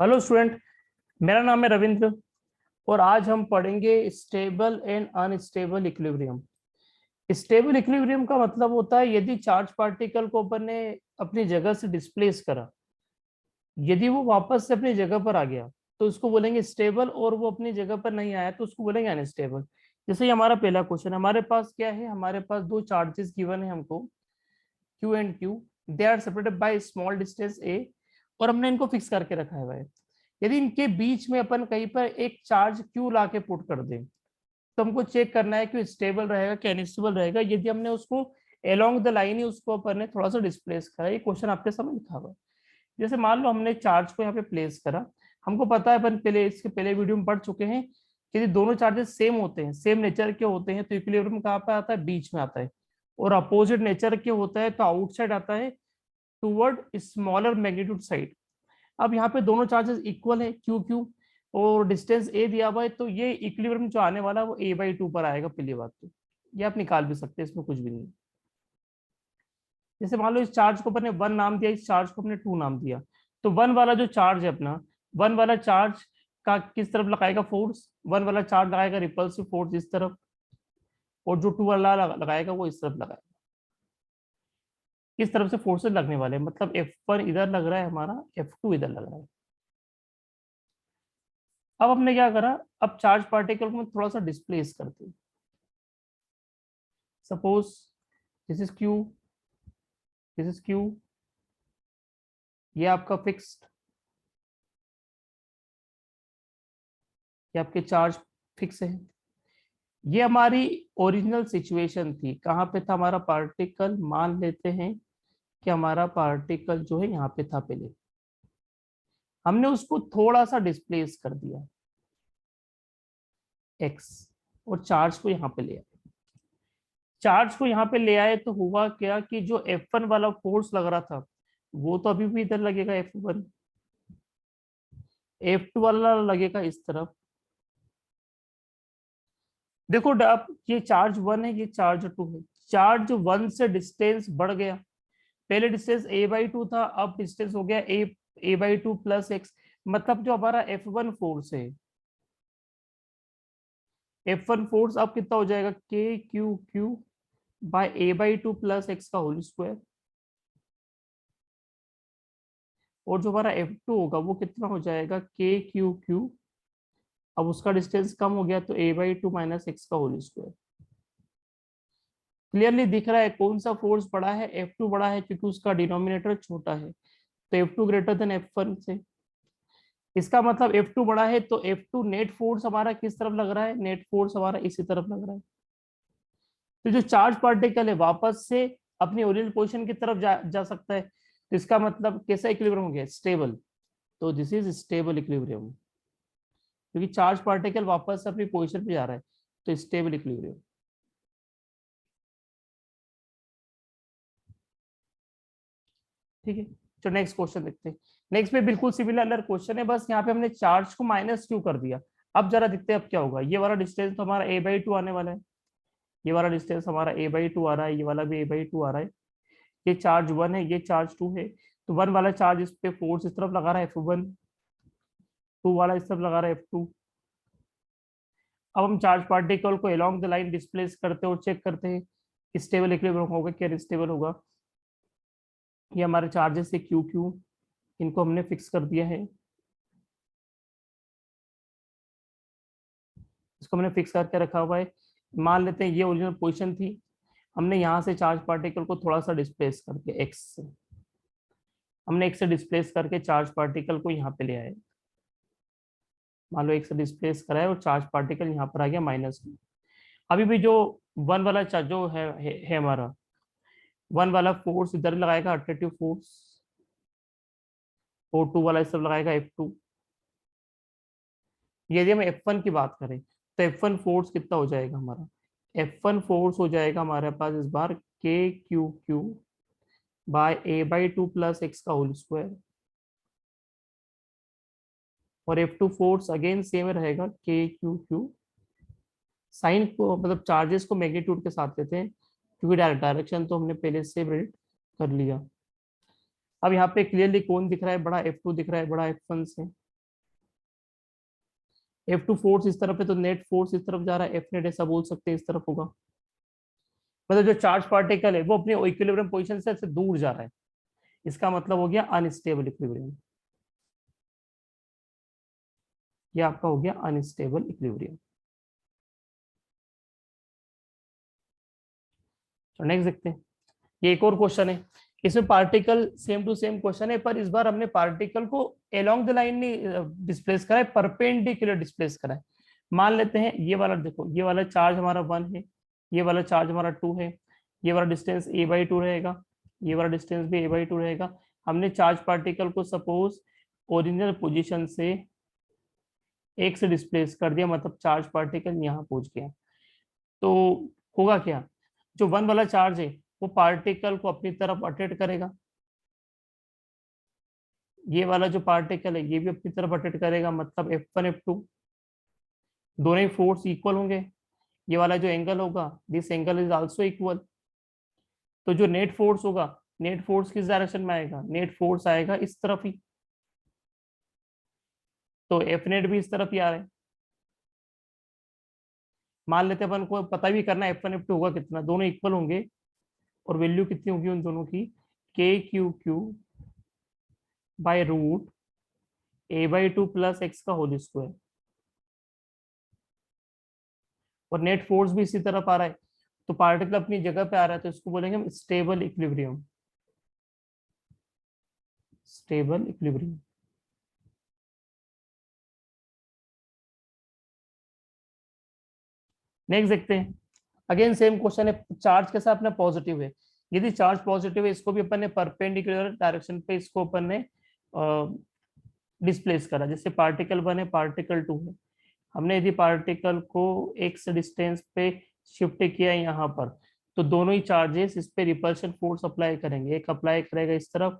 Hello student, मेरा नाम है रविंद्र और आज हम पढ़ेंगे stable and unstable equilibrium. Stable equilibrium का मतलब होता है यदि चार्ज पार्टिकल को अपन ने अपनी जगह से डिस्प्लेस करा, यदि वो वापस से अपनी जगह पर आ गया तो उसको बोलेंगे स्टेबल, और वो अपनी जगह पर नहीं आया तो उसको बोलेंगे अनस्टेबल। जैसे ये हमारा पहला क्वेश्चन, हमारे पास क्या है, हमारे पास दो चार्जेस गिवन है हमको, Q and Q. They are separated by small distance A, और हमने इनको फिक्स करके रखा है भाई। यदि इनके बीच में अपन कहीं पर एक चार्ज क्यू ला के पुट कर दें तो हमको चेक करना है कि स्टेबल रहेगा कि अनस्टेबल रहेगा। यदि हमने उसको अलोंग द लाइन ही उसको अपन ने थोड़ा सा डिस्प्लेस करा, ये क्वेश्चन आपके सामने लिखा हुआ है। जैसे मान लो हमने चार्ज को यहाँ पे प्लेस करा, हमको पता है, अपन पहले इसके पहले वीडियो में पढ़ चुके हैं कि यदि दोनों चार्जेस सेम होते हैं, सेम नेचर के होते हैं, तो इक्विलिब्रियम कहाँ पे आता है, बीच में आता है। और अपोजिट नेचर के होता है तो आउटसाइड आता है, टूवर्ड स्मॉलर मैग्नीट्यूड साइड। अब यहाँ पे दोनों चार्जेस इक्वल है, क्यू क्यू, और डिस्टेंस ए दिया हुआ है, तो ये इक्विलिब्रियम जो आने वाला है वो a/2 पर आएगा। पहली बात तो ये आप निकाल भी सकते हैं, इसमें कुछ भी नहीं। जैसे मान लो इस चार्ज को अपने 1 नाम दिया, इस चार्ज को अपने 2 नाम दिया, तो 1 वाला जो चार्ज है अपना, 1 वाला चार्ज का किस तरफ लगाएगा फोर्स, 1 वाला चार्ज लगाएगा रिपल्सिव फोर्स इस तरफ, और जो 2 वाला लगाएगा वो इस तरफ लगाएगा। किस तरफ से फोर्सेस लगने वाले हैं, मतलब F1 इधर लग रहा है हमारा, F2 इधर लग रहा है। अब हमने क्या करा, अब चार्ज पार्टिकल को थोड़ा सा डिस्प्लेस करते हैं। Suppose this is Q, this is Q, ये आपका फिक्स्ड, ये आपके चार्ज फिक्स है। ये हमारी ओरिजिनल सिचुएशन थी, कहाँ पे था हमारा पार्टिकल, मान लेते हैं कि हमारा पार्टिकल जो है यहाँ पे था पहले, हमने उसको थोड़ा सा डिस्प्लेस कर दिया x, और चार्ज को यहाँ पे ले आए। चार्ज को यहाँ पे ले आए तो हुआ क्या कि जो F1 वाला फोर्स लग रहा था वो तो अभी भी इधर लगेगा, F1, F2 वाला लगेगा इस तरफ। देखो अब ये चार्ज 1 है, ये चार्ज 2 है। चार्ज 1 से डिस्टेंस बढ़ गया, पहले डिस्टेंस a/2 था, अब डिस्टेंस हो गया a/2 प्लस एक्स। मतलब जो हमारा F1 फोर्स है, F1 फोर्स अब कितना हो जाएगा, k Q Q by a/2 plus X का होल स्क्वायर। और जो हमारा F2 होगा वो कितना हो जाएगा, k क्यू क्यू, अब उसका डिस्टेंस कम हो गया तो a/2 माइनस एक्स का होल स्क्वायर। क्लियरली दिख रहा है कौन सा फोर्स बड़ा है, F2 बड़ा है क्योंकि उसका डिनोमिनेटर छोटा है, तो F2 ग्रेटर देन F1 से। इसका मतलब F2 बड़ा है तो F2 नेट फोर्स हमारा किस तरफ लग रहा है, नेट फोर्स हमारा इसी तरफ लग रहा है। तो जो चार्ज पार्टिकल है वापस से अपनी ओरिजिनल पोजीशन की तरफ जा सकता है, तो इसका मतलब कैसा इक्विलिब्रियम हो गया, स्टेबल। तो दिस इज स्टेबल इक्विलिब्रियम, क्योंकि चार्ज पार्टिकल वापस से अपनी पोजीशन पे जा रहा है, तो स्टेबल इक्विलिब्रियम। ठीक है, तो नेक्स्ट क्वेश्चन देखते हैं। नेक्स्ट में बिल्कुल सिमिलर क्वेश्चन है, बस यहाँ पे हमने चार्ज को माइनस क्यू कर दिया। अब जरा देखते हैं अब क्या होगा। ये वाला डिस्टेंस तो हमारा a/2 आने वाला है, ये वाला डिस्टेंस हमारा a/2 आ रहा है, ये वाला भी a/2 आ रहा है। ये चार्ज 1 है, ये चार्ज 2 है, तो 1 वाला चार्ज इस पे फोर्स इस तरफ लगा रहा है F1, 2 वाला इस तरफ लगा रहा है F2। अब हम चार्ज पार्टिकल को अलोंग द लाइन डिस्प्लेस करते हैं और चेक करते हैं स्टेबल इक्विलिब्रियम होगा क्या अनस्टेबल होगा। ये हमारे चार्जेस है क्यू क्यू, इनको हमने फिक्स कर दिया है, इसको हमने फिक्स करके रखा हुआ है। मान लेते हैं ये ओरिजिनल पोजीशन थी, हमने यहाँ से चार्ज पार्टिकल को थोड़ा सा डिस्प्लेस करके एक्स से, हमने एक्स से डिस्प्लेस करके चार्ज पार्टिकल को यहाँ पे ले आए। मान लो एक्स से डिस्प्लेस कराए और चार्ज पार्टिकल यहाँ पर आ गया -2। अभी भी जो 1 वाला चार्ज जो है हमारा 1 वाला फोर्स इधर लगाएगा अट्रैक्टिव फोर्स, और 2 वाला इस तरफ लगाएगा F2। यदि हम F1 की बात करें तो F1 फोर्स कितना हो जाएगा हमारा, F1 फोर्स हो जाएगा हमारे पास इस बार k Q Q by a/2 plus X का होल स्क्वायर, और F2 फोर्स अगेन सेम रहेगा k क्यू क्यू। साइन को मतलब चार्जेस को मैग्नीट्यूड के साथ लेते हैं क्योंकि डायरेक्शन तो हमने पहले से प्रेडिक्ट कर लिया। अब यहाँ पे क्लियरली कौन दिख रहा है, बड़ा F2 दिख रहा है बड़ा F1 से, F2 फोर्स इस तरफ है तो नेट फोर्स इस तरफ जा रहा है, एफ नेट ऐसा बोल सकते हैं इस तरफ होगा। मतलब जो चार्ज पार्टिकल है वो अपने इक्विलिब्रियम पोजीशन से दूर जा रहा है, इसका मतलब हो गया अनस्टेबल इक्विलिब्रियम। ये आपका हो गया अनस्टेबल इक्विलिब्रियम। तो नेक्स्ट देखते हैं, ये एक और क्वेश्चन है, इसमें particle same to same question है, पर इस बार हमने पार्टिकल को अलोंग द लाइन नहीं डिस्प्लेस करा है, परपेंडिकुलर डिस्प्लेस करा है। मान लेते हैं ये वाला, देखो ये वाला चार्ज हमारा 1 है, ये वाला चार्ज हमारा 2 है, ये वाला डिस्टेंस a/2 रहेगा, ये वाला डिस्टेंस भी a/2 रहेगा। हमने चार्ज पार्टिकल को सपोज ओरिजिनल पोजीशन से 1 से डिस्प्लेस कर दिया, मतलब चार्ज पार्टिकल यहाँ पहुंच गया। तो होगा क्या, जो 1 वाला चार्ज है वो पार्टिकल को अपनी तरफ अट्रैक्ट करेगा, ये वाला जो पार्टिकल है ये भी अपनी तरफ अट्रैक्ट करेगा, मतलब F1 F2 दोनों ही फोर्स इक्वल होंगे। ये वाला जो एंगल होगा, this angle is also equal. तो जो नेट फोर्स होगा, नेट फोर्स किस डायरेक्शन में आएगा, नेट फोर्स आएगा इस तरफ ही, तो एफ नेट भी इस तरफ ही आ रहा है। मान लेते हैं अपन को पता भी करना है F1 F2 होगा कितना, दोनों इक्वल होंगे और वैल्यू कितनी होगी उन दोनों की, KQQ by root a/2 plus X का होल स्क्वायर। और नेट फोर्स भी इसी तरफ आ रहा है, तो पार्टिकल अपनी जगह पे आ रहा है, तो इसको बोलेंगे हम stable equilibrium, stable equilibrium. Next देखते हैं, अगेन सेम क्वेश्चन है, चार्ज के साथ अपना पॉजिटिव है, यदि चार्ज पॉजिटिव है इसको भी अपन ने परपेंडिकुलर डायरेक्शन पे इसको अपन ने डिस्प्लेस करा, जैसे पार्टिकल 1 है पार्टिकल 2 है, हमने यदि पार्टिकल को x डिस्टेंस पे शिफ्ट किया यहाँ पर, तो दोनों ही चार्जेस इस पे रिपल्शन फोर्स अप्लाई करेंगे, एक अप्लाई करेगा इस तरफ,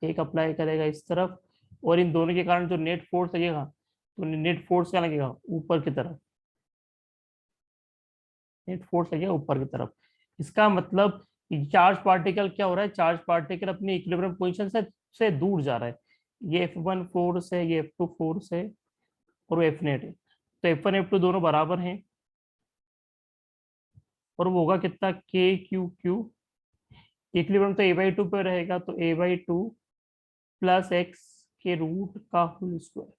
एक अप्लाई करेगा इस तरफ, और इन दोनों के कारण जो नेट फोर्स लगेगा, तो नेट फोर्स क्या लगेगा ऊपर की तरफ, नेट फोर्स लगेगा ऊपर की तरफ। इसका मतलब चार्ज पार्टिकल क्या हो रहा है, चार्ज पार्टिकल अपनी इक्विलिब्रियम पोजीशन से दूर जा रहा है, ये F1 फोर्स है, ये F2 फोर्स है, और F नेट है, तो F1 F2 दोनों बराबर हैं, और वो होगा कितना KQQ, इक्विलिब्रियम तो a/2 पे रहेगा, तो a/2 प्लस एक्स के रूट का होल स्क्वायर।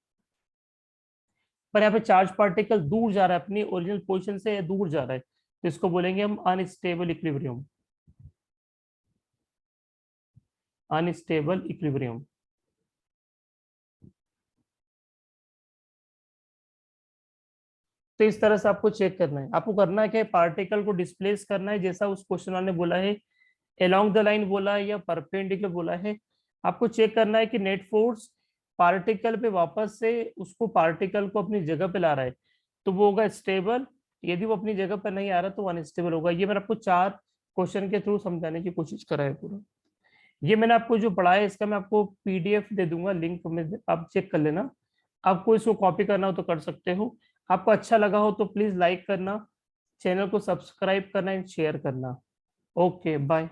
पर यहाँ पे चार्ज पार्टिकल दूर जा रहा है, अपनी ओरिजिनल पोजीशन से दूर जा रहा है, तो इसको बोलेंगे हम अनस्टेबल इक्विलिब्रियम, अनस्टेबल इक्विलिब्रियम। तो इस तरह से आपको चेक करना है, आपको करना है कि पार्टिकल को डिस्प्लेस करना है, जैसा उस क्वेश्चन वाले ने बोला है, अलोंग द लाइन बोला है या परपेंडिकुलर बोला है। आपको चेक करना है कि नेट फोर्स पार्टिकल पे वापस से उसको पार्टिकल को अपनी जगह पे ला रहा है, तो वो होगा स्टेबल, यदि वो अपनी जगह पर नहीं आ रहा तो अनस्टेबल होगा। ये मैंने आपको 4 क्वेश्चन के थ्रू समझाने की कोशिश करा है पूरा। ये मैंने आपको जो पढ़ाया है इसका मैं आपको PDF दे दूंगा, लिंक में आप चेक कर लेना, आपको इसको कॉपी करना हो तो कर सकते हो। आपको अच्छा लगा हो तो प्लीज लाइक करना, चैनल को सब्सक्राइब करना एंड शेयर करना। Okay bye.